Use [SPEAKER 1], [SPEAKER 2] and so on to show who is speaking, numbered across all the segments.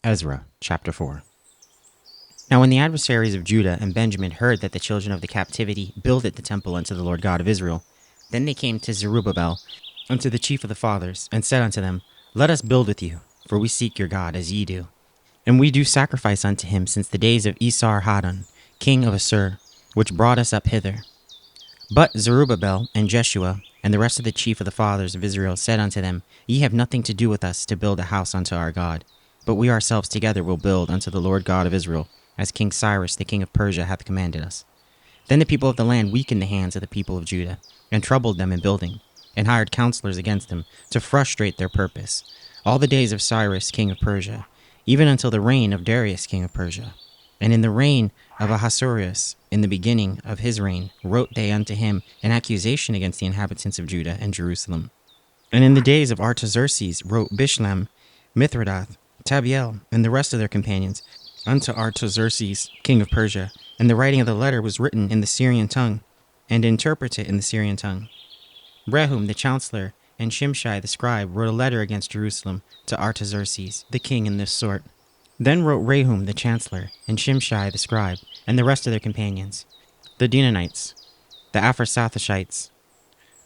[SPEAKER 1] Ezra chapter 4. Now when the adversaries of Judah and Benjamin heard that the children of the captivity builded the temple unto the Lord God of Israel, then they came to Zerubbabel, unto the chief of the fathers, and said unto them, Let us build with you, for we seek your God as ye do. And we do sacrifice unto him since the days of Esar-Haddon, king of Assur, which brought us up hither. But Zerubbabel and Jeshua and the rest of the chief of the fathers of Israel said unto them, Ye have nothing to do with us to build a house unto our God, but we ourselves together will build unto the Lord God of Israel, as King Cyrus the king of Persia hath commanded us. Then the people of the land weakened the hands of the people of Judah, and troubled them in building, and hired counselors against them, to frustrate their purpose, all the days of Cyrus king of Persia, even until the reign of Darius king of Persia. And in the reign of Ahasuerus, in the beginning of his reign, wrote they unto him an accusation against the inhabitants of Judah and Jerusalem. And in the days of Artaxerxes wrote Bishlam, Mithridath, Tabiel, and the rest of their companions, unto Artaxerxes king of Persia. And the writing of the letter was written in the Syrian tongue, and interpreted in the Syrian tongue. Rehum the chancellor and Shimshai the scribe wrote a letter against Jerusalem to Artaxerxes the king in this sort. Then wrote Rehum the chancellor, and Shimshai the scribe, and the rest of their companions, the Dinonites, the Apharsathites,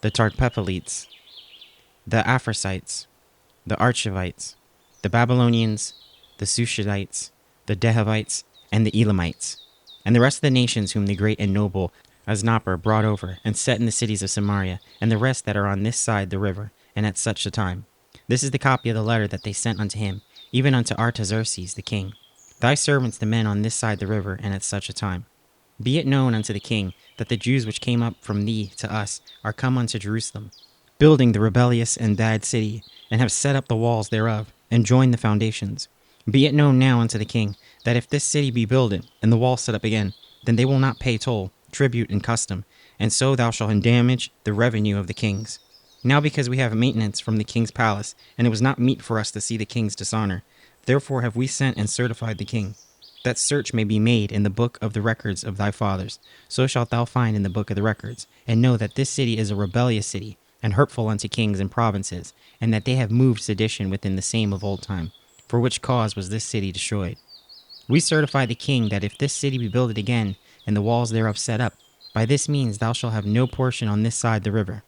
[SPEAKER 1] the Tarpepelites, the Aphrasites, the Archivites, the Babylonians, the Sushadites, the Dehavites, and the Elamites, and the rest of the nations whom the great and noble Asnapper brought over, and set in the cities of Samaria, and the rest that are on this side the river, and at such a time. This is the copy of the letter that they sent unto him, even unto Artaxerxes the king. Thy servants the men on this side the river, and at such a time. Be it known unto the king, that the Jews which came up from thee to us are come unto Jerusalem, building the rebellious and bad city, and have set up the walls thereof, and joined the foundations. Be it known now unto the king, that if this city be builded, and the wall set up again, then they will not pay toll, tribute, and custom, and so thou shalt damage the revenue of the kings. Now because we have maintenance from the king's palace, and it was not meet for us to see the king's dishonor, therefore have we sent and certified the king, that search may be made in the book of the records of thy fathers. So shalt thou find in the book of the records, and know that this city is a rebellious city, and hurtful unto kings and provinces, and that they have moved sedition within the same of old time, for which cause was this city destroyed. We certify the king that if this city be builded again, and the walls thereof set up, by this means thou shalt have no portion on this side the river.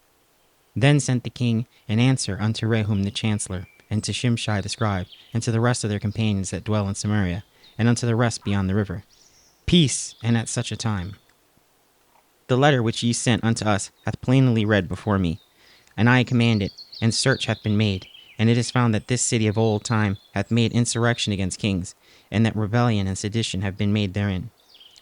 [SPEAKER 1] Then sent the king an answer unto Rehum the chancellor, and to Shimshai the scribe, and to the rest of their companions that dwell in Samaria, and unto the rest beyond the river. Peace, and at such a time. The letter which ye sent unto us hath plainly read before me, and I command it, and search hath been made, and it is found that this city of old time hath made insurrection against kings, and that rebellion and sedition have been made therein.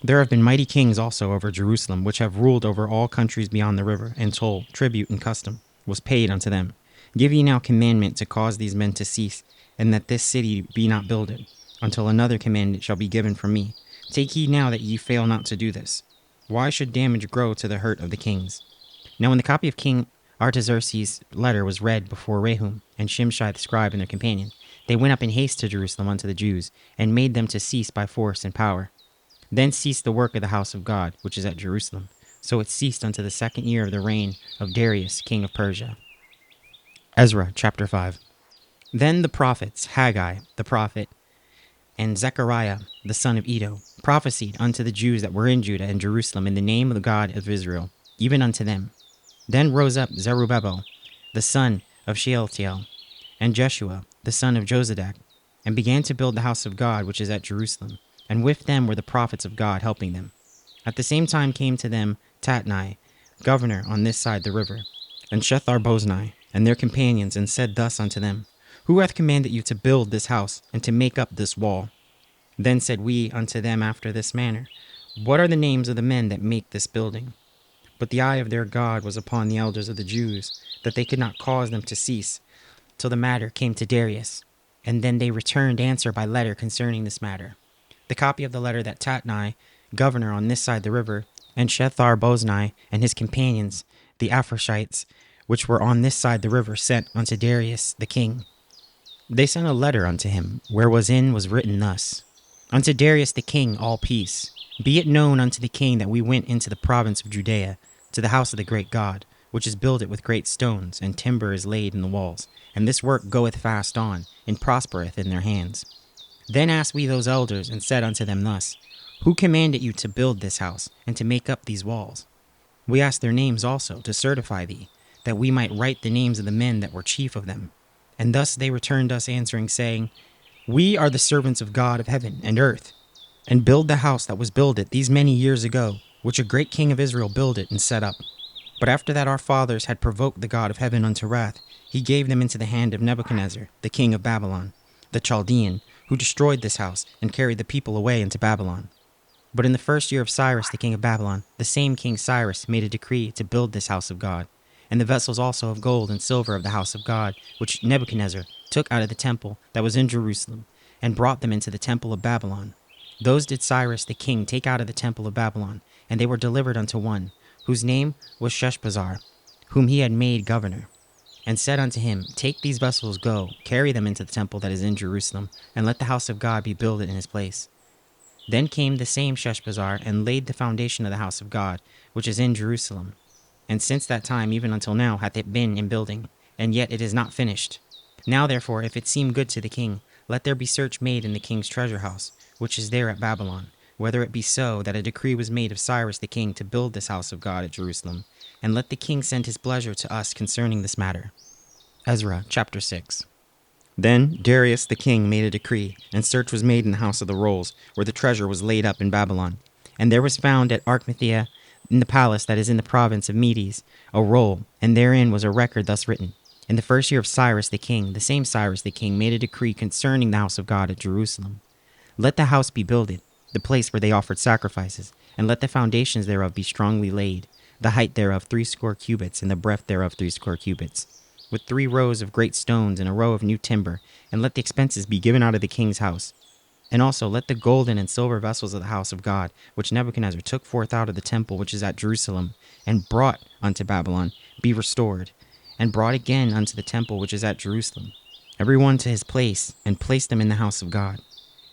[SPEAKER 1] There have been mighty kings also over Jerusalem, which have ruled over all countries beyond the river, and toll, tribute, and custom was paid unto them. Give ye now commandment to cause these men to cease, and that this city be not builded, until another commandment shall be given from me. Take heed now that ye fail not to do this. Why should damage grow to the hurt of the kings? Now when the copy of King Artaxerxes' letter was read before Rehum and Shimshai the scribe and their companion, they went up in haste to Jerusalem unto the Jews, and made them to cease by force and power. Then ceased the work of the house of God, which is at Jerusalem. So it ceased unto the 2nd year of the reign of Darius, king of Persia. Ezra chapter 5. Then the prophets, Haggai the prophet, and Zechariah the son of Iddo, prophesied unto the Jews that were in Judah and Jerusalem in the name of the God of Israel, even unto them. Then rose up Zerubbabel, the son of Shealtiel, and Jeshua, the son of Jozadak, and began to build the house of God which is at Jerusalem, and with them were the prophets of God helping them. At the same time came to them Tatnai, governor on this side the river, and Shethar-boznai, and their companions, and said thus unto them, Who hath commanded you to build this house, and to make up this wall? Then said we unto them after this manner, What are the names of the men that make this building? But the eye of their God was upon the elders of the Jews, that they could not cause them to cease, till the matter came to Darius. And then they returned answer by letter concerning this matter. The copy of the letter that Tatnai, governor on this side the river, and Shethar-boznai and his companions, the Aphrasites, which were on this side the river, sent unto Darius the king. They sent a letter unto him, wherein was written thus, Unto Darius the king all peace. Be it known unto the king that we went into the province of Judea, to the house of the great God, which is builded with great stones, and timber is laid in the walls, and this work goeth fast on, and prospereth in their hands. Then asked we those elders, and said unto them thus, Who commanded you to build this house, and to make up these walls? We asked their names also, to certify thee, that we might write the names of the men that were chief of them. And thus they returned us answering, saying, We are the servants of God of heaven and earth, and build the house that was builded these many years ago, which a great king of Israel builded and set up. But after that our fathers had provoked the God of heaven unto wrath, he gave them into the hand of Nebuchadnezzar, the king of Babylon, the Chaldean, who destroyed this house and carried the people away into Babylon. But in the first year of Cyrus, the king of Babylon, the same king Cyrus made a decree to build this house of God, and the vessels also of gold and silver of the house of God, which Nebuchadnezzar took out of the temple that was in Jerusalem, and brought them into the temple of Babylon. Those did Cyrus the king take out of the temple of Babylon, and they were delivered unto one, whose name was Sheshbazzar, whom he had made governor, and said unto him, Take these vessels, go, carry them into the temple that is in Jerusalem, and let the house of God be builded in his place. Then came the same Sheshbazzar, and laid the foundation of the house of God, which is in Jerusalem. And since that time even until now hath it been in building, and yet it is not finished. Now therefore, if it seem good to the king, let there be search made in the king's treasure house, which is there at Babylon, whether it be so that a decree was made of Cyrus the king to build this house of God at Jerusalem, and let the king send his pleasure to us concerning this matter. Ezra chapter 6. Then Darius the king made a decree, and search was made in the house of the rolls, where the treasure was laid up in Babylon. And there was found at Archmethea, in the palace that is in the province of Medes, a roll, and therein was a record thus written. In the first year of Cyrus the king, the same Cyrus the king made a decree concerning the house of God at Jerusalem. Let the house be builded, the place where they offered sacrifices, and let the foundations thereof be strongly laid, the height thereof 60 cubits, and the breadth thereof 60 cubits, with 3 rows of great stones and a row of new timber, and let the expenses be given out of the king's house. And also let the golden and silver vessels of the house of God, which Nebuchadnezzar took forth out of the temple which is at Jerusalem, and brought unto Babylon, be restored, and brought again unto the temple which is at Jerusalem, every one to his place, and place them in the house of God.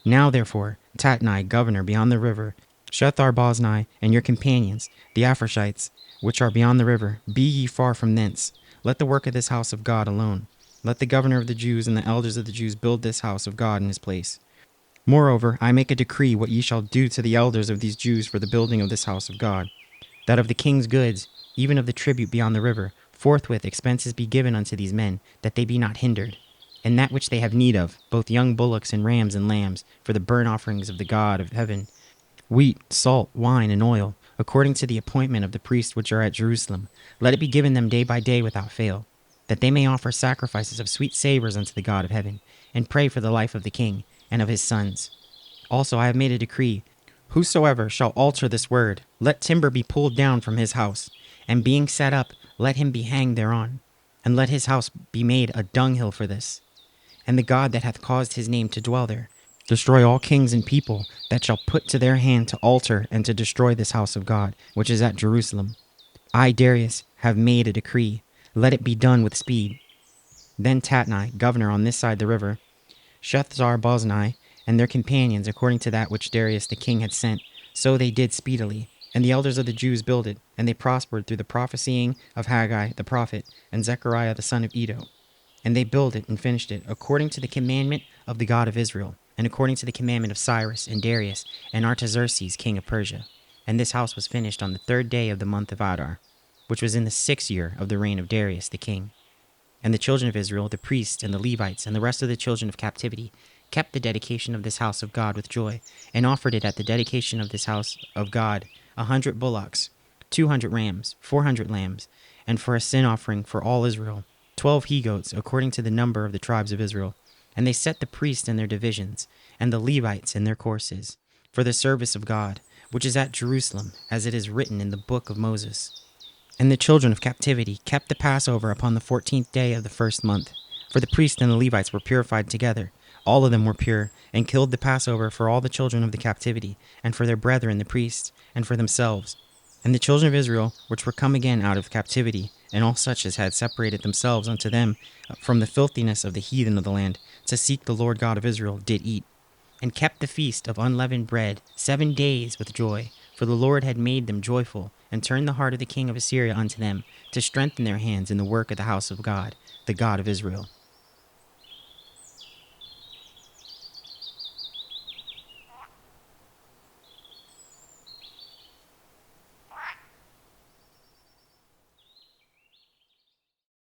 [SPEAKER 1] Now therefore, Tatnai, governor beyond the river, Shethar-boznai, and your companions, the Apharshites, which are beyond the river, be ye far from thence. Let the work of this house of God alone. Let the governor of the Jews and the elders of the Jews build this house of God in his place. Moreover, I make a decree what ye shall do to the elders of these Jews for the building of this house of God, that of the king's goods, even of the tribute beyond the river, forthwith expenses be given unto these men, that they be not hindered. And that which they have need of, both young bullocks and rams and lambs, for the burnt offerings of the God of heaven, wheat, salt, wine, and oil, according to the appointment of the priests which are at Jerusalem, let it be given them day by day without fail, that they may offer sacrifices of sweet savors unto the God of heaven, and pray for the life of the king and of his sons. Also I have made a decree, whosoever shall alter this word, let timber be pulled down from his house, and being set up, let him be hanged thereon, and let his house be made a dunghill for this. And the God that hath caused his name to dwell there, destroy all kings and people that shall put to their hand to alter and to destroy this house of God, which is at Jerusalem. I, Darius, have made a decree. Let it be done with speed. Then Tatnai, governor on this side the river, Shethar-boznai, and their companions, according to that which Darius the king had sent, so they did speedily. And the elders of the Jews builded, and they prospered through the prophesying of Haggai the prophet, and Zechariah the son of Iddo. And they builded and finished it, according to the commandment of the God of Israel, and according to the commandment of Cyrus and Darius and Artaxerxes king of Persia. And this house was finished on the 3rd day of the month of Adar, which was in the 6th year of the reign of Darius the king. And the children of Israel, the priests and the Levites, and the rest of the children of captivity, kept the dedication of this house of God with joy, and offered it at the dedication of this house of God 100 bullocks, 200 rams, 400 lambs, and for a sin offering for all Israel, 12 he-goats, according to the number of the tribes of Israel. And they set the priests in their divisions, and the Levites in their courses, for the service of God, which is at Jerusalem, as it is written in the book of Moses. And the children of captivity kept the Passover upon the 14th day of the 1st month. For the priests and the Levites were purified together. All of them were pure, and killed the Passover for all the children of the captivity, and for their brethren the priests, and for themselves. And the children of Israel, which were come again out of captivity, and all such as had separated themselves unto them from the filthiness of the heathen of the land, to seek the Lord God of Israel, did eat, and kept the feast of unleavened bread 7 days with joy, for the Lord had made them joyful, and turned the heart of the king of Assyria unto them, to strengthen their hands in the work of the house of God, the God of Israel.